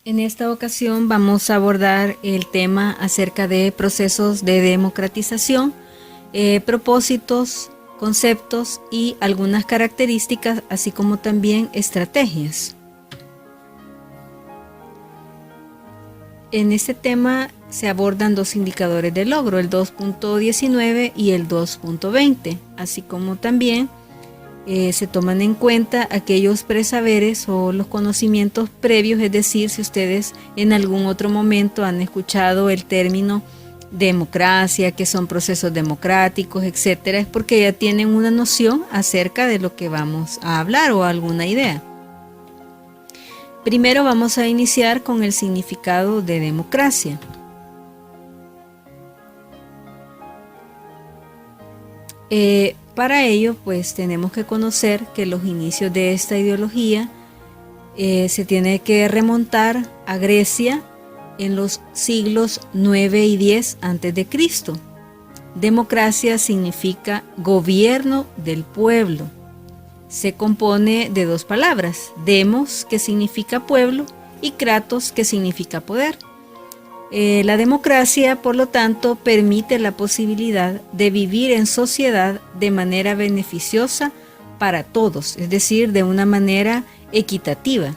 En esta ocasión vamos a abordar el tema acerca de procesos de democratización, propósitos, conceptos y algunas características, así como también estrategias. En este tema se abordan dos indicadores de logro, el 2.19 y el 2.20, así como también se toman en cuenta aquellos presaberes o los conocimientos previos, es decir, si ustedes en algún otro momento han escuchado el término democracia, que son procesos democráticos, etcétera, es porque ya tienen una noción acerca de lo que vamos a hablar o alguna idea. Primero vamos a iniciar con el significado de democracia. Para ello, pues tenemos que conocer que los inicios de esta ideología se tiene que remontar a Grecia en los siglos 9 y 10 a.C. Democracia significa gobierno del pueblo. Se compone de dos palabras, demos, que significa pueblo, y kratos, que significa poder. La democracia, por lo tanto, permite la posibilidad de vivir en sociedad de manera beneficiosa para todos, es decir, de una manera equitativa.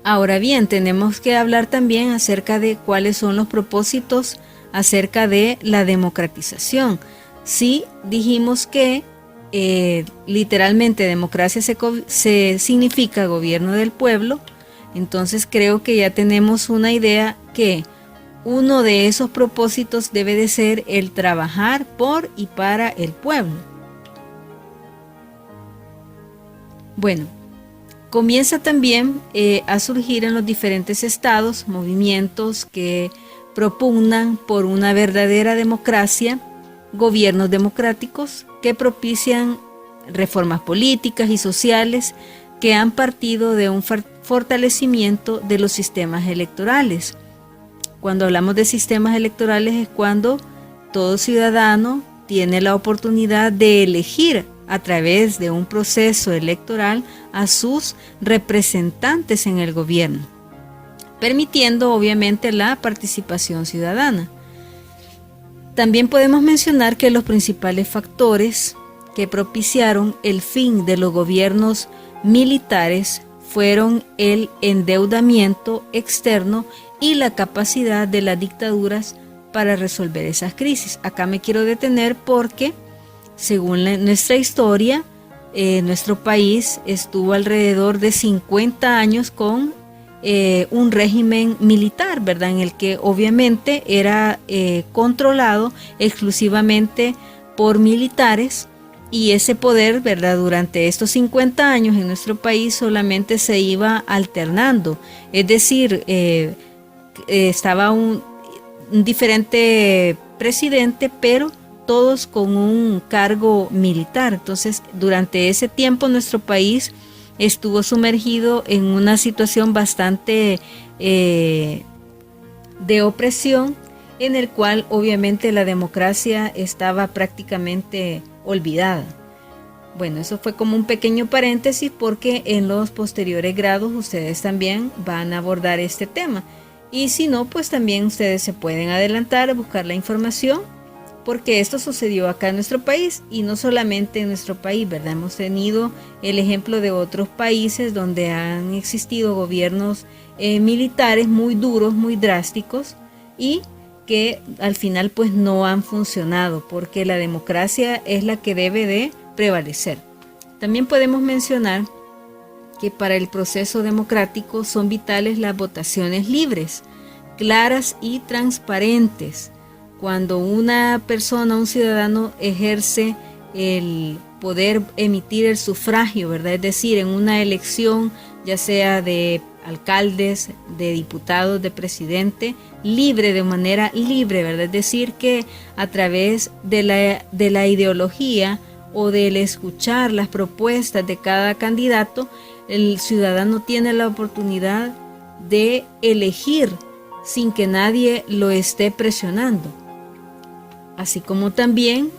Ahora bien, tenemos que hablar también acerca de cuáles son los propósitos acerca de la democratización. Sí, dijimos que literalmente democracia se significa gobierno del pueblo. Entonces creo que ya tenemos una idea que uno de esos propósitos debe de ser el trabajar por y para el pueblo. Bueno, comienza también a surgir en los diferentes estados movimientos que propugnan por una verdadera democracia, gobiernos democráticos que propician reformas políticas y sociales que han partido de un fortalecimiento de los sistemas electorales. Cuando hablamos de sistemas electorales es cuando todo ciudadano tiene la oportunidad de elegir a través de un proceso electoral a sus representantes en el gobierno, permitiendo obviamente la participación ciudadana. También podemos mencionar que los principales factores que propiciaron el fin de los gobiernos militares fueron el endeudamiento externo y la capacidad de las dictaduras para resolver esas crisis. Acá me quiero detener porque, según nuestra historia, nuestro país estuvo alrededor de 50 años con un régimen militar, ¿verdad? En el que obviamente era controlado exclusivamente por militares. Y ese poder, ¿verdad? Durante estos 50 años en nuestro país solamente se iba alternando. Es decir, estaba un diferente presidente, pero todos con un cargo militar. Entonces, durante ese tiempo nuestro país estuvo sumergido en una situación bastante de opresión, en el cual obviamente la democracia estaba prácticamente olvidada. Bueno, eso fue como un pequeño paréntesis porque en los posteriores grados ustedes también van a abordar este tema. Y si no, pues también ustedes se pueden adelantar a buscar la información, porque esto sucedió acá en nuestro país y no solamente en nuestro país, ¿verdad? Hemos tenido el ejemplo de otros países donde han existido gobiernos militares muy duros, muy drásticos, y que al final pues no han funcionado, porque la democracia es la que debe de prevalecer. También podemos mencionar que para el proceso democrático son vitales las votaciones libres, claras y transparentes. Cuando una persona, un ciudadano, ejerce el poder emitir el sufragio, ¿verdad? Es decir, en una elección, ya sea de alcaldes, de diputados, de presidente, libre, de manera libre, ¿verdad? Es decir, que a través de la ideología o del escuchar las propuestas de cada candidato, el ciudadano tiene la oportunidad de elegir sin que nadie lo esté presionando. Así como también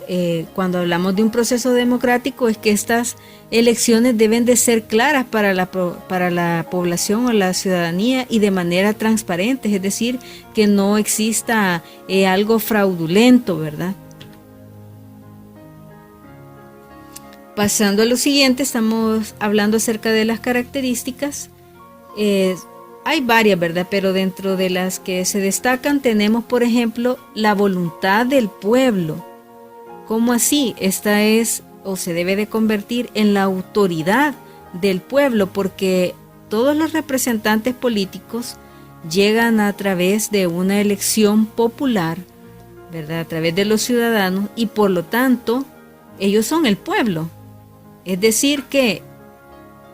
cuando hablamos de un proceso democrático es que estas elecciones deben de ser claras para la población o la ciudadanía y de manera transparente, es decir, que no exista algo fraudulento, ¿verdad? Pasando a lo siguiente, estamos hablando acerca de las características. Hay varias, ¿verdad? Pero dentro de las que se destacan tenemos, por ejemplo, la voluntad del pueblo. ¿Cómo así? Esta es o se debe de convertir en la autoridad del pueblo, porque todos los representantes políticos llegan a través de una elección popular, ¿verdad? A través de los ciudadanos, y por lo tanto, ellos son el pueblo. Es decir que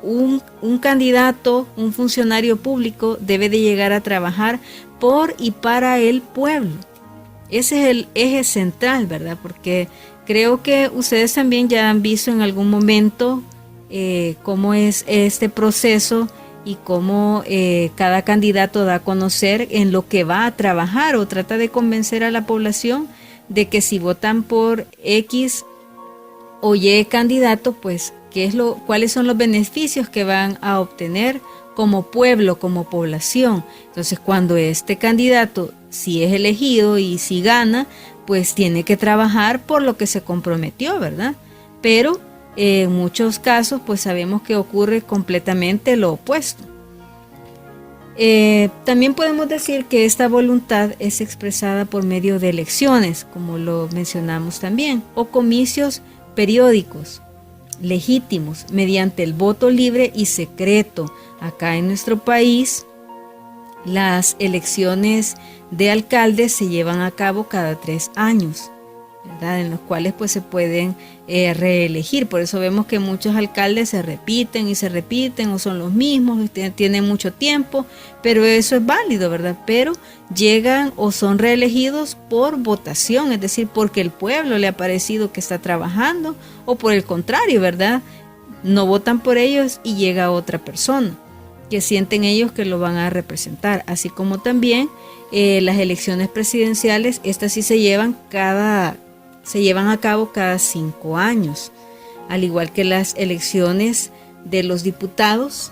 un candidato, un funcionario público debe de llegar a trabajar por y para el pueblo. Ese es el eje central, ¿verdad? Porque creo que ustedes también ya han visto en algún momento cómo es este proceso y cómo cada candidato da a conocer en lo que va a trabajar o trata de convencer a la población de que si votan por X o Y candidato, pues cuáles son los beneficios que van a obtener como pueblo, como población. Entonces, cuando este candidato, si es elegido y si gana, pues tiene que trabajar por lo que se comprometió, ¿verdad? Pero en muchos casos, pues sabemos que ocurre completamente lo opuesto. También podemos decir que esta voluntad es expresada por medio de elecciones, como lo mencionamos también, o comicios periódicos legítimos mediante el voto libre y secreto. Acá en nuestro país las elecciones de alcaldes se llevan a cabo cada 3 años, ¿verdad? En los cuales pues se pueden reelegir. Por eso vemos que muchos alcaldes se repiten y se repiten o son los mismos, tienen mucho tiempo, pero eso es válido, ¿verdad? Pero llegan o son reelegidos por votación, es decir, porque el pueblo le ha parecido que está trabajando, o por el contrario, ¿verdad? No votan por ellos y llega otra persona que sienten ellos que lo van a representar. Así como también las elecciones presidenciales, estas sí se llevan a cabo cada 5 años, al igual que las elecciones de los diputados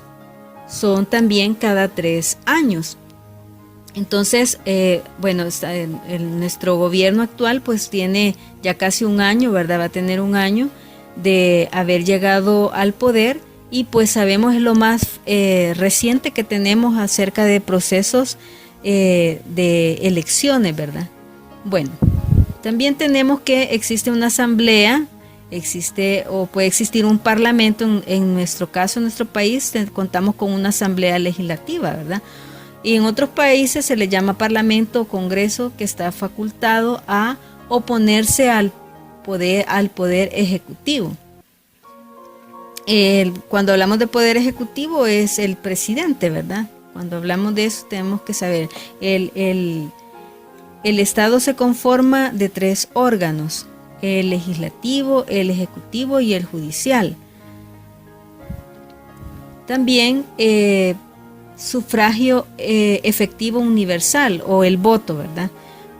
son también cada 3 años. Entonces, nuestro gobierno actual pues tiene ya casi un año, ¿verdad? Va a tener un año de haber llegado al poder, y pues sabemos es lo más reciente que tenemos acerca de procesos de elecciones, ¿verdad? Bueno, también tenemos que existe una asamblea, existe o puede existir un parlamento. En nuestro caso, en nuestro país, contamos con una asamblea legislativa, ¿verdad? Y en otros países se le llama parlamento o congreso, que está facultado a oponerse al poder ejecutivo. Cuando hablamos de poder ejecutivo es el presidente, ¿verdad? Cuando hablamos de eso tenemos que saber, el Estado se conforma de 3 órganos: el legislativo, el ejecutivo y el judicial. También sufragio efectivo universal, o el voto, ¿verdad?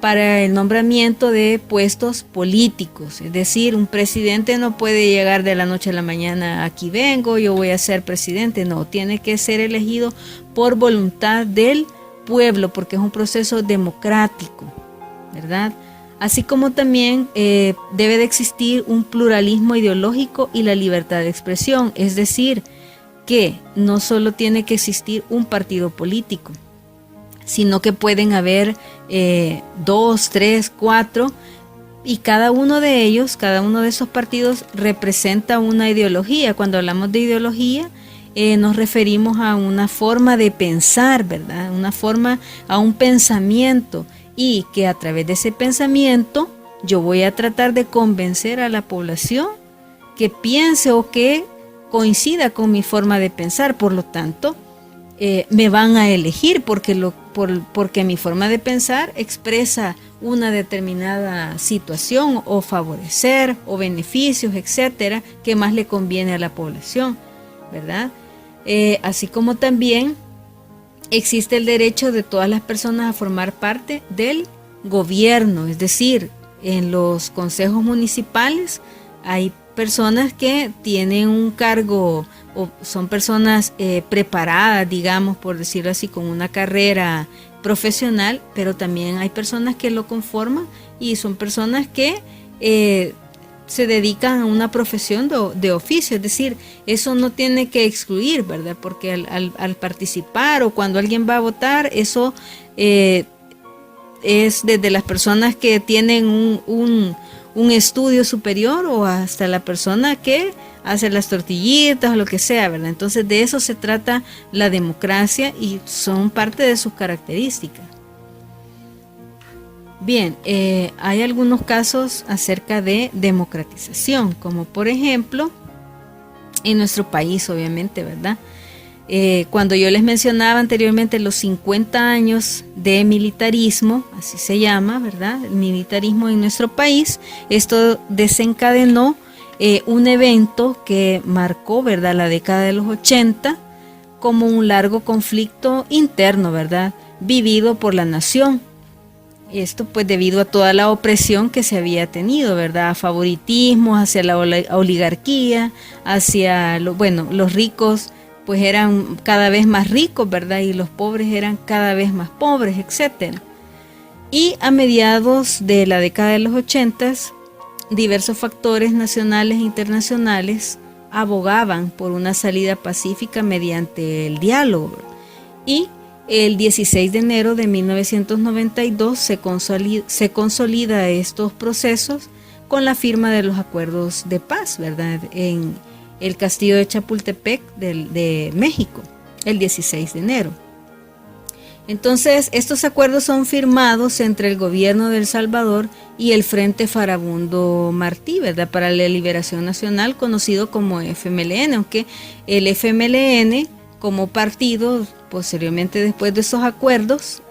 Para el nombramiento de puestos políticos. Es decir, un presidente no puede llegar de la noche a la mañana: aquí vengo, yo voy a ser presidente. No, tiene que ser elegido por voluntad del pueblo, porque es un proceso democrático, ¿verdad? Así como también debe de existir un pluralismo ideológico y la libertad de expresión. Es decir, que no solo tiene que existir un partido político, sino que pueden haber 2, 3, 4, y cada uno de ellos, cada uno de esos partidos representa una ideología. Cuando hablamos de ideología, nos referimos a una forma de pensar, ¿verdad? A un pensamiento, y que a través de ese pensamiento yo voy a tratar de convencer a la población que piense o que coincida con mi forma de pensar. Por lo tanto, me van a elegir porque mi forma de pensar expresa una determinada situación o favorecer o beneficios, etcétera, que más le conviene a la población, ¿verdad? Así como también existe el derecho de todas las personas a formar parte del gobierno, es decir, en los consejos municipales hay personas que tienen un cargo o son personas preparadas, digamos, por decirlo así, con una carrera profesional, pero también hay personas que lo conforman y son personas que se dedican a una profesión de oficio, es decir, eso no tiene que excluir, ¿verdad? Porque al participar o cuando alguien va a votar, eso es desde las personas que tienen un estudio superior o hasta la persona que hace las tortillitas o lo que sea, ¿verdad? Entonces de eso se trata la democracia y son parte de sus características. Bien, hay algunos casos acerca de democratización, como por ejemplo, en nuestro país, obviamente, ¿verdad? Cuando yo les mencionaba anteriormente los 50 años de militarismo, así se llama, ¿verdad? El militarismo en nuestro país, esto desencadenó un evento que marcó, ¿verdad?, la década de los 80 como un largo conflicto interno, ¿verdad?, vivido por la nación. Esto pues debido a toda la opresión que se había tenido, ¿verdad? Favoritismos hacia la oligarquía, hacia los ricos pues eran cada vez más ricos, ¿verdad? Y los pobres eran cada vez más pobres, etc. Y a mediados de la década de los 80, diversos factores nacionales e internacionales abogaban por una salida pacífica mediante el diálogo. Y el 16 de enero de 1992 se consolida estos procesos con la firma de los acuerdos de paz, ¿verdad?, en el castillo de Chapultepec de México, el 16 de enero. Entonces, estos acuerdos son firmados entre el gobierno de El Salvador y el Frente Farabundo Martí, ¿verdad?, para la Liberación Nacional, conocido como FMLN, aunque el FMLN como partido, posteriormente después de esos acuerdos,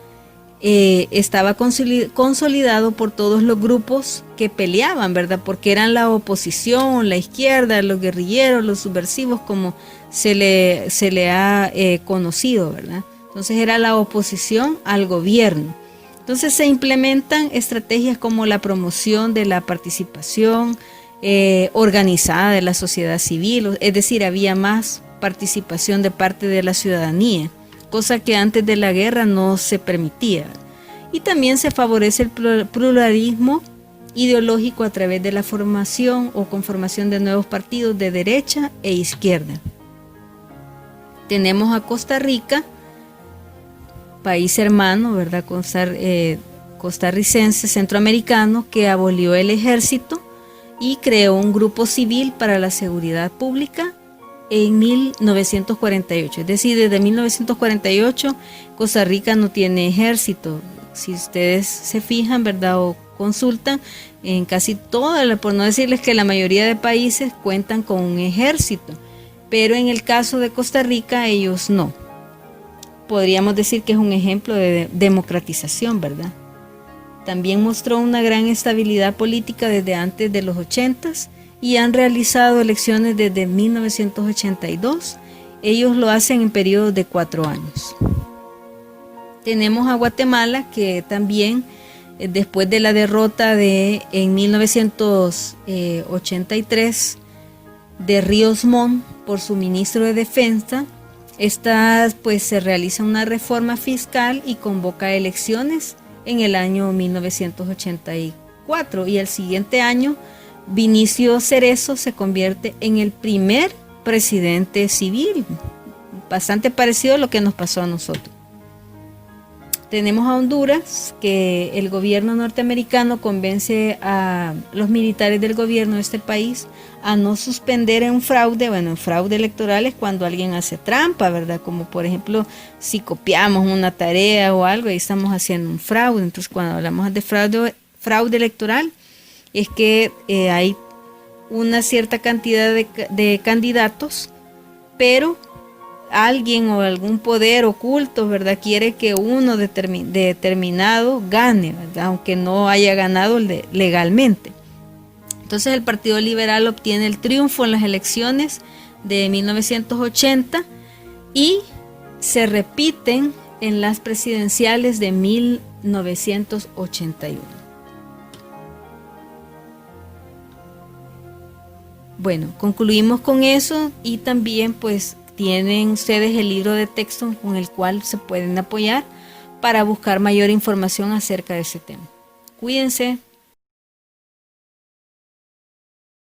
estaba consolidado por todos los grupos que peleaban, ¿verdad?, porque eran la oposición, la izquierda, los guerrilleros, los subversivos, como se le ha conocido, ¿verdad? Entonces era la oposición al gobierno. Entonces se implementan estrategias como la promoción de la participación organizada de la sociedad civil, es decir, había más participación de parte de la ciudadanía, cosa que antes de la guerra no se permitía. Y también se favorece el pluralismo ideológico a través de la formación o conformación de nuevos partidos de derecha e izquierda. Tenemos a Costa Rica, país hermano, ¿verdad?, costarricense, centroamericano, que abolió el ejército y creó un grupo civil para la seguridad pública en 1948. Es decir, desde 1948 Costa Rica no tiene ejército. Si ustedes se fijan, ¿verdad?, o consultan, en casi todas, por no decirles que la mayoría de países cuentan con un ejército, pero en el caso de Costa Rica ellos no. Podríamos decir que es un ejemplo de democratización, ¿verdad? También mostró una gran estabilidad política desde antes de los 80s y han realizado elecciones desde 1982. Ellos lo hacen en periodos de 4 años. Tenemos a Guatemala, que también después de la derrota en 1983 de Ríos Montt por su ministro de Defensa, pues se realiza una reforma fiscal y convoca elecciones en el año 1984, y el siguiente año Vinicio Cerezo se convierte en el primer presidente civil, bastante parecido a lo que nos pasó a nosotros. Tenemos a Honduras, que el gobierno norteamericano convence a los militares del gobierno de este país a no suspender en fraude. Bueno, en fraude electoral es cuando alguien hace trampa, ¿verdad? Como por ejemplo, si copiamos una tarea o algo, ahí estamos haciendo un fraude. Entonces, cuando hablamos de fraude electoral, es que hay una cierta cantidad de candidatos, pero alguien o algún poder oculto, ¿verdad?, quiere que uno determinado gane, ¿verdad?, aunque no haya ganado legalmente. Entonces el Partido Liberal obtiene el triunfo en las elecciones de 1980 y se repiten en las presidenciales de 1981. Bueno, concluimos con eso y también pues tienen ustedes el libro de texto con el cual se pueden apoyar para buscar mayor información acerca de ese tema. Cuídense.